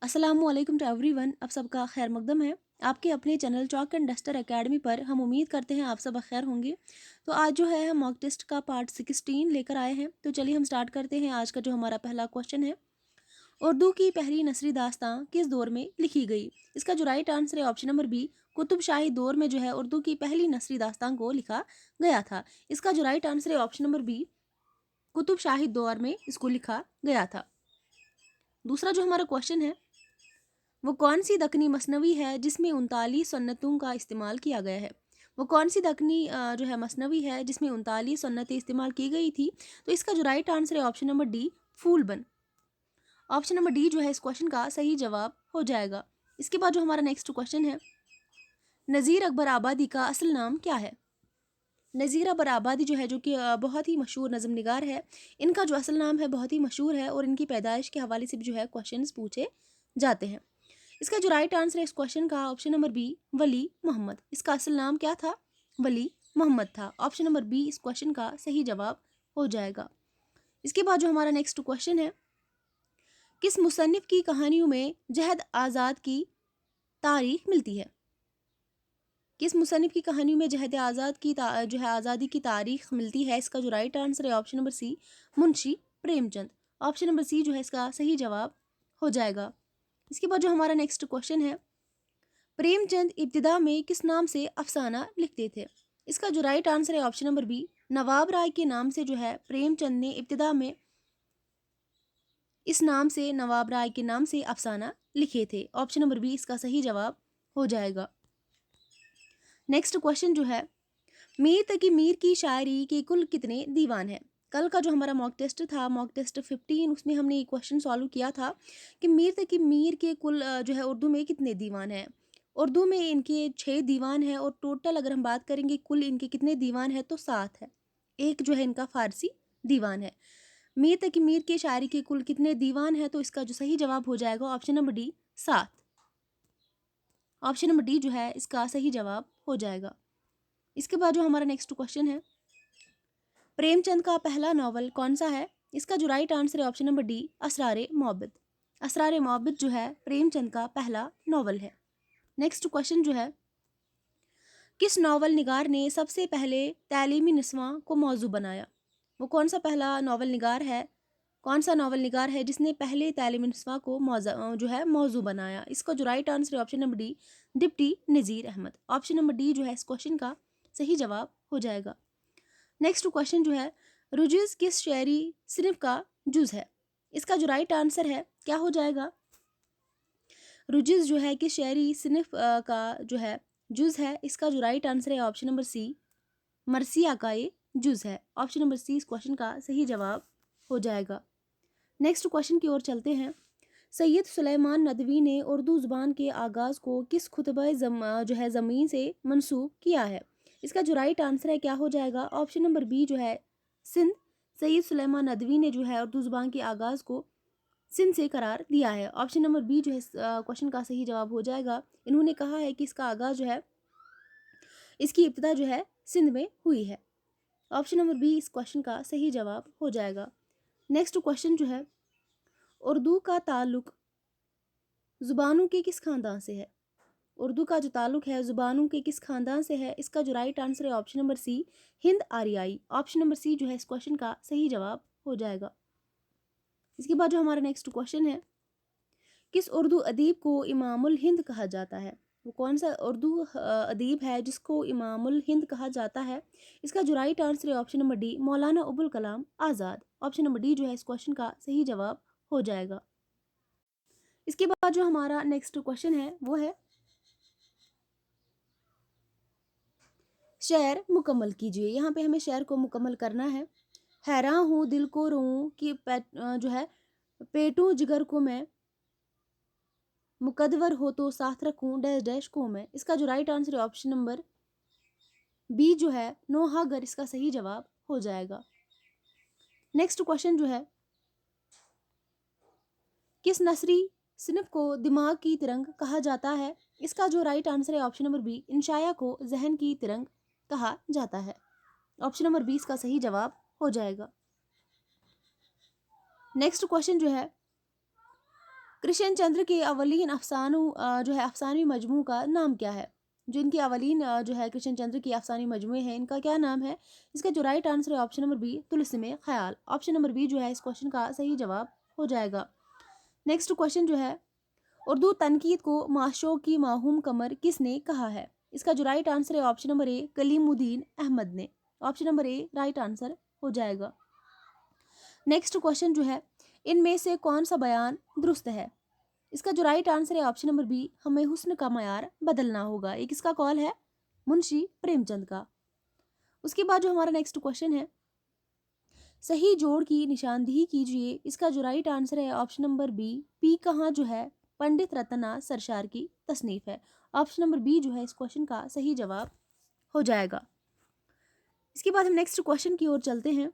अस्सलामुअलैकुम to everyone. आप सबका खैर मकदम है आपके अपने channel chalk and duster academy पर। हम उम्मीद करते हैं आप सब खैर होंगे। तो आज जो है हम मॉक टेस्ट का पार्ट 16 लेकर आए हैं। तो चलिए हम स्टार्ट करते हैं। आज का जो हमारा पहला क्वेश्चन है, उर्दू की पहली नसरी दास्तां किस दौर में लिखी गई? इसका जो राइट आंसर है ऑप्शन नंबर बी, कुतुब शाही दौर में जो है उर्दू की पहली नसरी दास्तां को लिखा गया था। इसका जो राइट आंसर है ऑप्शन नंबर बी, कुतुब शाही दौर में इसको लिखा गया था। दूसरा जो हमारा क्वेश्चन है, वो कौन सी दक्कनी मसनवी है जिसमें 39 सुन्नतों का इस्तेमाल किया गया है? वो कौन सी दक्कनी जो है मसनवी है जिसमें 39 सुन्नतें इस्तेमाल की गई थी? तो इसका जो राइट आंसर है option number D, Phoolban. Option number D जो है इस क्वेश्चन का सही जवाब हो जाएगा। इसके बाद जो हमारा नेक्स्ट क्वेश्चन है, नज़ीर अकबर आबादी का असल नाम क्या है? नज़ीर अकबर आबादी जो है, जो कि बहुत ही मशहूर नज़म निगार है, इनका जो असल नाम है बहुत ही मशहूर है और इनकी पैदाइश के हवाले से भी जो है क्वेश्चंस पूछे जाते हैं। इसका जो राइट आंसर है इस क्वेश्चन का ऑप्शन नंबर बी, वली मोहम्मद। इसका असल नाम क्या था? वली मोहम्मद था। ऑप्शन नंबर बी इस क्वेश्चन का सही जवाब हो जाएगा। इसके बाद जो हमारा नेक्स्ट क्वेश्चन है, किस मुसन्निफ की कहानियों में जहद आज़ाद की तारीख मिलती है? किस मुसन्निफ की कहानियों में जहद आज़ाद की जो है आज़ादी की तारीख मिलती है? इसका जो राइट आंसर है option number C, Munshi Premchand. Option number C जो है इसका सही जवाब हो जाएगा। इसके बाद जो हमारा नेक्स्ट क्वेश्चन है, प्रेमचंद इब्तिदा में किस नाम से अफसाना लिखते थे? इसका जो राइट आंसर है ऑप्शन नंबर बी, नवाब राय के नाम से जो है प्रेमचंद ने इब्तिदा में इस नाम से, नवाब राय के नाम से अफसाना लिखे थे। ऑप्शन नंबर बी इसका सही जवाब हो जाएगा। नेक्स्ट क्वेश्चन जो है, मीर तकी मीर की शायरी के कुल कितने दीवान हैं? कल का जो हमारा मॉक टेस्ट था, मॉक टेस्ट 15, उसमें हमने ये क्वेश्चन सॉल्व किया था कि मीर तकी मीर के कुल जो है उर्दू में कितने दीवान हैं। उर्दू में इनके 6 दीवान हैं और टोटल अगर हम बात करेंगे कुल इनके कितने दीवान हैं तो 7 है। एक जो है इनका फारसी दीवान है। मीर तकी मीर के शायरी के कुल कितने दीवान हैं? तो इसका जो सही जवाब हो जाएगा option number D, 7। Option number D जो है इसका सही जवाब हो जाएगा। इसके बाद जो हमारा नेक्स्ट क्वेश्चन है, प्रेमचंद का पहला नावल कौन सा है? इसका जो राइट आंसर है ऑप्शन नंबर डी, असरारे मोहब्बत। असरारे मोहब्बत जो है प्रेमचंद का पहला नावल है। नेक्स्ट क्वेश्चन जो है, किस नावल निगार ने सबसे पहले तालीमी निस्वां को मौजू बनाया? वो कौन सा पहला नावल निगार है, कौन सा नावल निगार है जिसने पहले तालीमी निस्वां को जो है मौजू बनाया? इसका जो राइट आंसर है ऑप्शन नंबर डी, डिप्टी नज़ीर अहमद। ऑप्शन नंबर डी जो है इस क्वेश्चन का सही जवाब हो जाएगा। नेक्स्ट क्वेश्चन जो है, रुजुज़ किस शेरी सिर्फ का जुज है? इसका जो राइट आंसर है क्या हो जाएगा? रुजुज़ जो है किस शेरी सिर्फ का जो है जुज है? इसका जो राइट आंसर है ऑप्शन नंबर सी, मरसिया का ये जुज है। ऑप्शन नंबर सी इस क्वेश्चन का सही जवाब हो जाएगा। नेक्स्ट क्वेश्चन की ओर चलते हैं। सैयद सुलेमान नदवी ने उर्दू ज़ुबान के आगाज़ को किस खुतबा जो है ज़मीन से मंसूब किया है? इसका जो राइट आंसर है क्या हो जाएगा? ऑप्शन नंबर बी जो है सिंध। सैयद सुलेमान नदवी ने जो है उर्दू ज़ुबान के आगाज़ को सिंध से करार दिया है। ऑप्शन नंबर बी जो है इस क्वेश्चन का सही जवाब हो जाएगा। इन्होंने कहा है कि इसका आगाज़ जो है, इसकी इब्तिदा जो है सिंध में हुई है। ऑप्शन नंबर बी इस क्वेश्चन का सही जवाब हो जाएगा। नेक्स्ट क्वेश्चन जो है, उर्दू का ताल्लुक ज़ुबानों के किस खानदान से है? उर्दू का जो ताल्लुक है ज़ुबानों के किस खानदान से है? इसका जो राइट आंसर है option number C, Hind Aryai. Option number C जो है इस क्वेश्चन का सही जवाब हो जाएगा। इसके बाद जो हमारा नेक्स्ट क्वेश्चन है, किस उर्दू अदीब को इमामुल हिंद कहा जाता है? वो कौन सा उर्दू अदीब है जिसको इमामुल हिंद कहा जाता है? इसका जो राइट आंसर है option number D, Maulana Abul Kalam Azad. Option number D जो है इस क्वेश्चन का सही जवाब हो जाएगा। इसके बाद जो हमारा नेक्स्ट क्वेश्चन है वो है, शेर मुकम्मल कीजिए। यहाँ पे हमें शेर को मुकम्मल करना है। हैरान हूँ दिल को रोऊं कि जो है पेटू जिगर को मैं, मुकद्दर हो तो साथ रखूं डैश डैश को मैं। इसका जो राइट आंसर है ऑप्शन नंबर बी जो है नोहागर, इसका सही जवाब हो जाएगा। नेक्स्ट क्वेश्चन जो है, किस नसरी सिनफ को दिमाग की तिरंग कहा जाता है? इसका जो राइट आंसर है ऑप्शन नंबर बी, इंशाया को जहन की तिरंग कहा जाता है। ऑप्शन नंबर 20 का सही जवाब हो जाएगा। नेक्स्ट क्वेश्चन जो है, कृष्ण चंद्र के अवलीन अफसानों जो है अफसानवी मजमू का नाम क्या है? जो इनके अवलीन जो है कृष्ण चंद्र की अफसानी मजमूए हैं, इनका क्या नाम है? इसका जो राइट आंसर है ऑप्शन नंबर बी, तुलसिम ख्याल। ऑप्शन नंबर बी जो है इस क्वेश्चन का सही जवाब हो जाएगा। नेक्स्ट क्वेश्चन जो है, उर्दू तनकीद को माशों की माहूम कमर किसने कहा है? इसका जो राइट आंसर है option number A, Kalimuddin Ahmad ने। Option number A right answer हो जाएगा। नेक्स्ट क्वेश्चन जो है, इनमें से कौन सा बयान दुरुस्त है? इसका जो राइट आंसर है ऑप्शन नंबर बी, हमें हुस्न का मयार बदलना होगा। एक किसका कॉल है? मुंशी प्रेमचंद का। उसके बाद जो हमारा नेक्स्ट क्वेश्चन है, सही जोड़ की निशानदेही कीजिए। इसका जो राइट आंसर है ऑप्शन नंबर बी, पी कहाँ जो है पंडित रतनाथ सरशार की तसनीफ है। ऑप्शन नंबर बी जो है इस क्वेश्चन का सही जवाब हो जाएगा। इसके बाद हम नेक्स्ट क्वेश्चन की ओर चलते हैं।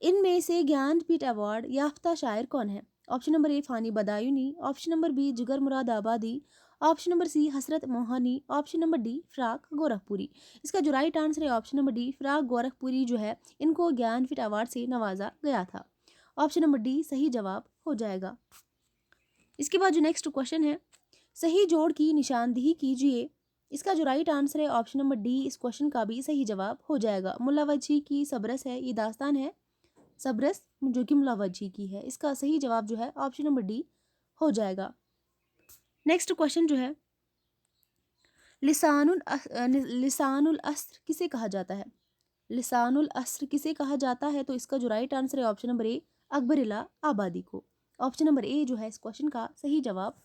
इनमें से ज्ञानपीठ अवार्ड याफ्ता शायर कौन है? ऑप्शन नंबर ए, Fani Badayuni. Option number B, जिगर मुराद आबादी। Option number C, Hasrat Mohani. Option number D, Firaq Gorakhpuri. इसका जो राइट आंसर है option number D, Firaq Gorakhpuri जो है इनको ज्ञानपीठ अवार्ड से नवाजा गया था। ऑप्शन नंबर डी सही जवाब हो जाएगा। इसके बाद जो नेक्स्ट क्वेश्चन है, सही जोड़ की निशानदेही कीजिए। इसका जो राइट आंसर है ऑप्शन नंबर डी, इस क्वेश्चन का भी सही जवाब हो जाएगा। मुल्ला वजी की सब्रस है, ये दास्तान है सब्रस जो कि मुल्ला वजी की है। इसका सही जवाब जो है ऑप्शन नंबर डी हो जाएगा। नेक्स्ट क्वेश्चन जो है, लिसानुल अस्र किसे कहा जाता है? लिसानुल अस्र किसे कहा जाता है? तो इसका जो राइट आंसर है ऑप्शन नंबर ए, अकबरिल्ला आबादी को। ऑप्शन नंबर ए जो है इस क्वेश्चन का सही जवाब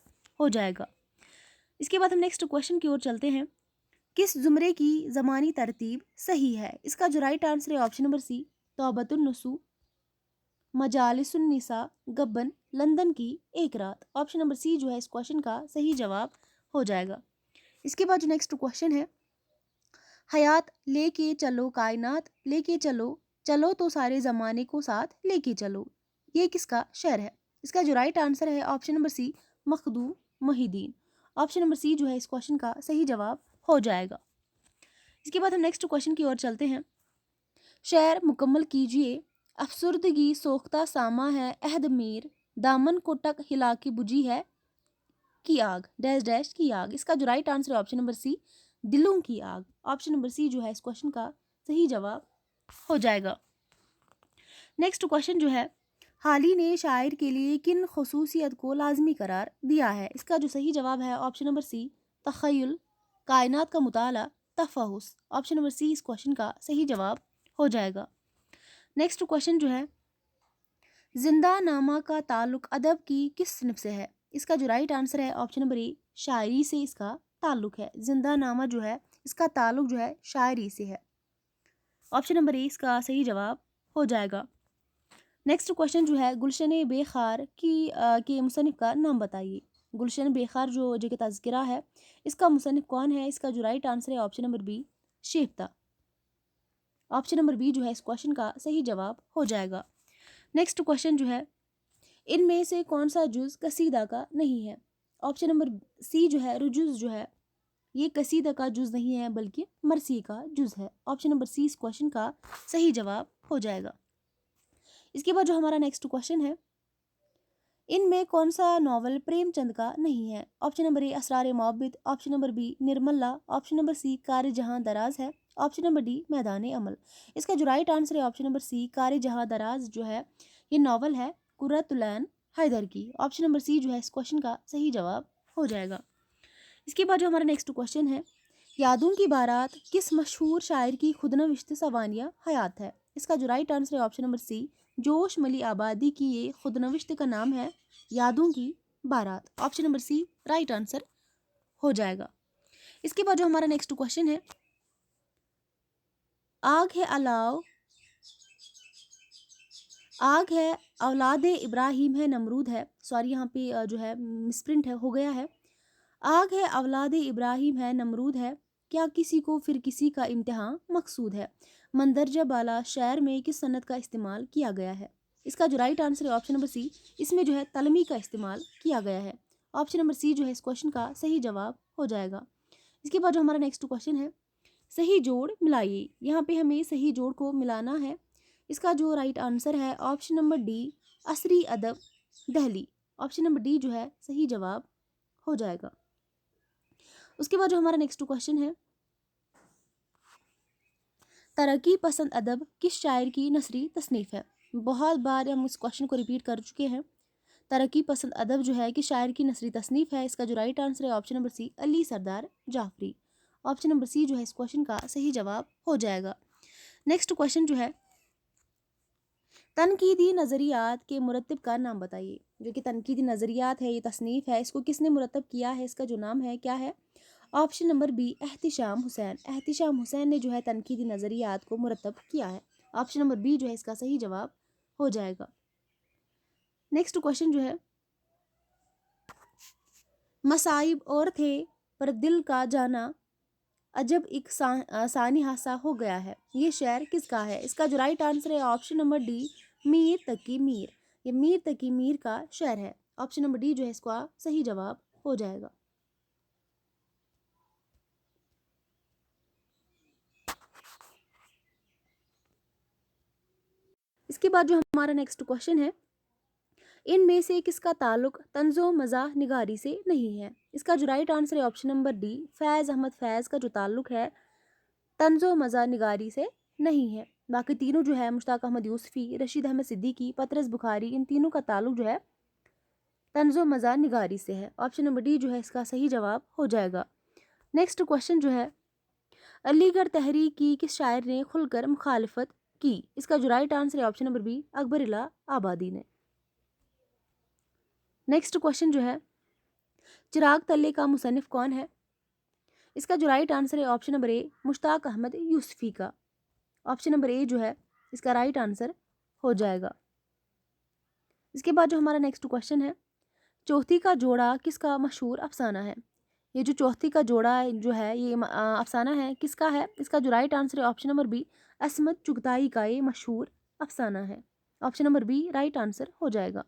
हो जाएगा। इसके बाद हम नेक्स्ट क्वेश्चन की ओर चलते हैं। किस जुमरे की ज़मानी तरतीब सही है? इसका जो राइट आंसर है ऑप्शन नंबर सी, तौबतुन नसू, मजालिसुन निसा, गब्बन, लंदन की एक रात। ऑप्शन नंबर सी जो है इस क्वेश्चन का सही जवाब हो जाएगा। इसके बाद जो नेक्स्ट क्वेश्चन है, हयात लेके चलो कायनात लेके चलो, चलो तो सारे ज़माने को साथ लेके चलो, ये किसका शेर है? इसका जो राइट आंसर है option number C, Makhdoom Mohiuddin. Option number C जो है इस क्वेश्चन का सही जवाब हो जाएगा। इसके बाद हम नेक्स्ट क्वेश्चन की ओर चलते हैं। शेर मुकम्मल कीजिए। अफसुर्दगी सोख्ता सामा है अहद मीर, दामन को टक हिला के बुझी है की आग, डैश डैश की आग। इसका जो राइट आंसर है ऑप्शन नंबर सी, दिलों की आग। ऑप्शन नंबर सी जो है इस क्वेश्चन का सही जवाब हो जाएगा। नेक्स्ट क्वेश्चन जो है, हाली ने शायर के लिए किन खसूसियत को लाजमी करार दिया है? इसका जो सही जवाब है ऑप्शन नंबर सी, तखय्युल, कायनात का मुताला, तफहुस। ऑप्शन नंबर सी इस क्वेश्चन का सही जवाब हो जाएगा। नेक्स्ट क्वेश्चन जो है, जिंदा नामा का ताल्लुक अदब की किस सिनफ से है? इसका जो राइट आंसर है ऑप्शन नंबर ए, शायरी से इसका ताल्लुक है। जिंदा नामा जो है इसका ताल्लुक जो है शायरी से है। ऑप्शन नंबर ए इसका सही जवाब हो जाएगा। नेक्स्ट क्वेश्चन जो है, गुलशन बेखार की के मुसन्निफ का नाम बताइए। गुलशन बेखार जो कि तज़किरा है, इसका मुसन्निफ कौन है? इसका जो राइट आंसर है option number B, Shefta. Option number B जो है इस क्वेश्चन का सही जवाब हो जाएगा। नेक्स्ट क्वेश्चन जो है, इनमें से कौन सा जुज़ कसीदा का नहीं है? ऑप्शन नंबर सी जो है रुजुज़ जो है ये कसीदा का जुज़ नहीं है बल्कि मरसी का जुज़ है। ऑप्शन नंबर सी इस क्वेश्चन का सही जवाब हो जाएगा। इसके बाद जो हमारा नेक्स्ट क्वेश्चन है, इनमें कौन सा नॉवल प्रेमचंद का नहीं है? Option number A, Asrar Mohabbat. Option number B, Nirmala. Option number C, Kar Jahan Daraz है। ऑप्शन नंबर डी, मैदान अमल। इसका जो राइट आंसर है option number C, Kar Jahan दराज जो है ये नॉवल है कुर्रतुल ऐन हैदर की। ऑप्शन नंबर सी जो है इस क्वेश्चन का सही जवाब हो जाएगा। इसके बाद जो हमारा नेक्स्ट क्वेश्चन है, यादों की बारात किस मशहूर शायर की खुदनविश्त सवानिया हयात है? इसका जो राइट आंसर है ऑप्शन नंबर सी, जोश मली आबादी की ये खुदनविश्त का नाम है यादों की बारात। Option number C right answer हो जाएगा। इसके बाद जो हमारा नेक्स्ट क्वेश्चन है, आग है अलाव, आग है औलाद इब्राहिम है नमरूद है, सॉरी यहाँ पे जो है मिसप्रिंट है हो गया है। आग है औलाद इब्राहिम है नमरूद है, क्या किसी को फिर किसी का इम्तिहान मकसूद है? मंदरजा बाला शहर में किस सनत का इस्तेमाल किया गया है? इसका जो राइट आंसर है ऑप्शन नंबर सी, इसमें जो है तलमी का इस्तेमाल किया गया है। ऑप्शन नंबर सी जो है इस क्वेश्चन का सही जवाब हो जाएगा। इसके बाद जो हमारा नेक्स्ट क्वेश्चन है, सही जोड़ मिलाइए। यहाँ पे हमें सही जोड़ को मिलाना है। इसका जो राइट आंसर है ऑप्शन नंबर डी, असरी अदब दहली। ऑप्शन नंबर डी जो है सही जवाब हो जाएगा। उसके बाद जो हमारा नेक्स्ट क्वेश्चन है, तरक्की पसंद अदब किस शायर की नसरी तसनीफ है। बहुत बार हम इस क्वेश्चन को रिपीट कर चुके हैं। तरक्की पसंद अदब जो है कि शायर की नसरी तसनीफ है, इसका जो राइट आंसर है ऑप्शन नंबर सी अली सरदार जाफरी। ऑप्शन नंबर सी जो है इस क्वेश्चन का सही जवाब हो जाएगा। नेक्स्ट क्वेश्चन जो है, तनकीदी नज़रियात के मुरत्तिब का नाम बताइए। जो कि तनकीदी नज़रियात है, ये तसनीफ़ है, इसको किसने मुरत्तब किया है, इसका जो नाम है क्या है। Option number B Ehtisham Hussain. Ehtisham Hussain ने जो है तनकीदी नज़रियात को मुरत्तब किया है। ऑप्शन नंबर बी जो है इसका सही जवाब हो जाएगा। नेक्स्ट क्वेश्चन जो है, मसाइब और थे पर दिल का जाना अजब एक सानी हादसा हो गया है, ये शेर किसका है। इसका जो राइट आंसर है ऑप्शन नंबर डी मीर तकी मीर। ये मीर तकी मीर का शेर है। ऑप्शन नंबर डी जो है इसका सही जवाब हो जाएगा। इसके बाद जो हमारा नेक्स्ट क्वेश्चन है, इनमें से किसका ताल्लुक तंजो मज़ाह निगारी से नहीं है। इसका जो राइट आंसर है ऑप्शन नंबर डी फैज़ अहमद फैज़ का जो ताल्लुक है तंजो मज़ाह निगारी से नहीं है। बाकी तीनों जो है मुश्ताक अहमद यूसुफी, रशीद अहमद सिद्दीकी, पतरस बुखारी, इन तीनों का ताल्लुक जो है तंजो मज़ाह निगारी से है। ऑप्शन नंबर डी जो है इसका सही जवाब हो जाएगा। नेक्स्ट क्वेश्चन जो है, अलीगढ़ तहरीक की किस शायर ने खुलकर मुखालफत की। इसका जो राइट आंसर है ऑप्शन नंबर बी अकबर आबादी ने। नेक्स्ट क्वेश्चन जो है, चिराग तल्ले का मुसन्निफ कौन है। इसका जो राइट आंसर है option number A Mushtaq Ahmad Yusufi का। ऑप्शन नंबर ए जो है इसका राइट आंसर हो जाएगा। इसके बाद जो हमारा नेक्स्ट क्वेश्चन है, चौथी का जोड़ा किसका मशहूर अफसाना है। ये जो चौथी का जोड़ा जो है ये अफसाना है किसका है। इसका जो राइट आंसर है option number B Ismat Chughtai का ये मशहूर अफसाना है। Option number B right answer हो जाएगा।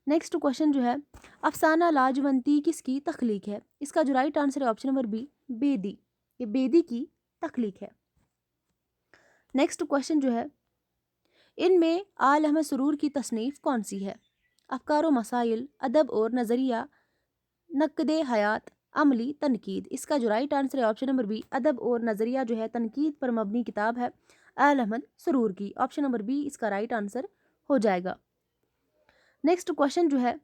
नेक्स्ट क्वेश्चन जो है, अफसाना लाजवंती किसकी तख्लीक है। इसका जो राइट आंसर है ऑप्शन नंबर बी बेदी। ये बेदी की तख्लीक है। नेक्स्ट क्वेश्चन जो है, इनमें आल अहमद सुरूर की तसनीफ़ कौन सी है। अफकार व मसाइल, अदब और नज़रिया, नक़्द हयात, अमली तनकीद। इसका जो राइट आंसर है ऑप्शन नंबर बी अदब और नज़रिया जो है तनकीद पर मबनी किताब है आल अहमद सुरूर की। ऑप्शन नंबर बी इसका राइट आंसर हो जाएगा। नेक्स्ट क्वेश्चन जो है,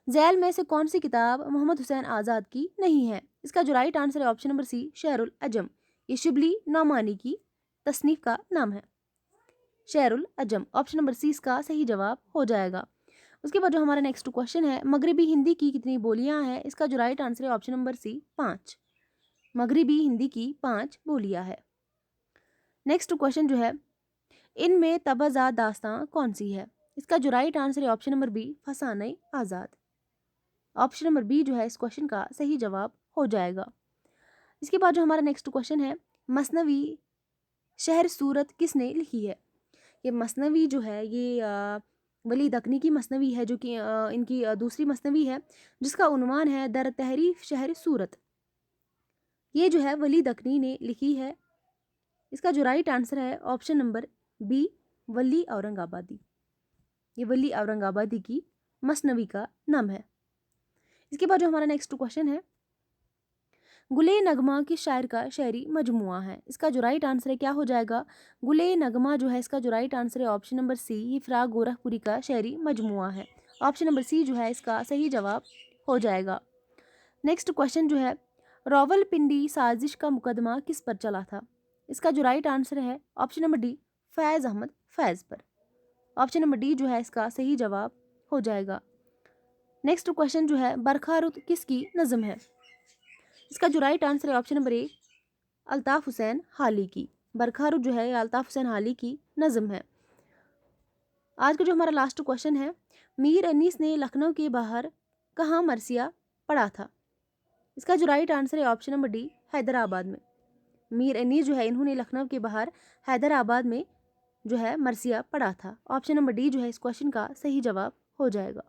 झैल में से कौन सी किताब मोहम्मद हुसैन आज़ाद की नहीं है। इसका जो राइट आंसर है ऑप्शन नंबर सी शेरुल अजम। ये शिबली नौमानी की तसनीफ़ का नाम है, शेरुल अजम। ऑप्शन नंबर सी इसका सही जवाब हो जाएगा। उसके बाद जो हमारा नेक्स्ट क्वेश्चन है, मगरबी हिंदी की कितनी बोलियां हैं। इसका जो राइट आंसर है ऑप्शन नंबर सी 5। मगरबी हिंदी की 5 बोलियां है। नेक्स्ट क्वेश्चन जो है, इनमें तबाज़ा दास्तां कौन सी है। इसका जो राइट आंसर है ऑप्शन नंबर बी फसाने आज़ाद। ऑप्शन नंबर बी जो है इस क्वेश्चन का सही जवाब हो जाएगा। इसके बाद जो हमारा नेक्स्ट क्वेश्चन है, मसनवी शहर सूरत किसने लिखी है। ये मसनवी जो है ये वली दकनी की मसनवी है, जो कि इनकी दूसरी मसनवी है जिसका उन्वान है दर तहरीफ शहर सूरत। ये जो है वली दकनी ने लिखी है। इसका जो राइट आंसर है ऑप्शन नंबर बी वली औरंगाबादी। ये वली औरंगाबादी की मसनवी का नाम है। इसके बाद जो हमारा नेक्स्ट क्वेश्चन है, गुले नगमा किस शायर का शायरी मजमुआ है। इसका जो राइट आंसर है क्या हो जाएगा। गुले नगमा जो है इसका जो राइट आंसर है ऑप्शन नंबर सी ये फ़राग गोरखपुरी का शायरी मजमुआ है। ऑप्शन नंबर सी जो है इसका सही जवाब हो जाएगा। नेक्स्ट क्वेश्चन जो है, रावलपिंडी साजिश का मुकदमा किस पर चला था। इसका जो राइट आंसर है ऑप्शन नंबर डी फैज़ अहमद फैज़ पर। ऑप्शन नंबर डी जो है इसका सही जवाब हो जाएगा। नेक्स्ट क्वेश्चन जो है, बरखा रुत किसकी नज़म है। इसका जो राइट आंसर है ऑप्शन नंबर ए अल्ताफ़ हुसैन हाली की। बरखा रुत जो है अल्ताफ़ हुसैन हाली की नज़म है। आज का जो हमारा लास्ट क्वेश्चन है, मीर अनीस ने लखनऊ के बाहर कहाँ मरसिया पढ़ा था। इसका जो राइट आंसर है ऑप्शन नंबर डी हैदराबाद में। मीर अनीस जो है इन्होंने लखनऊ के बाहर हैदराबाद में जो है मरसिया पढ़ा था। ऑप्शन नंबर डी जो है इस क्वेश्चन का सही जवाब हो जाएगा।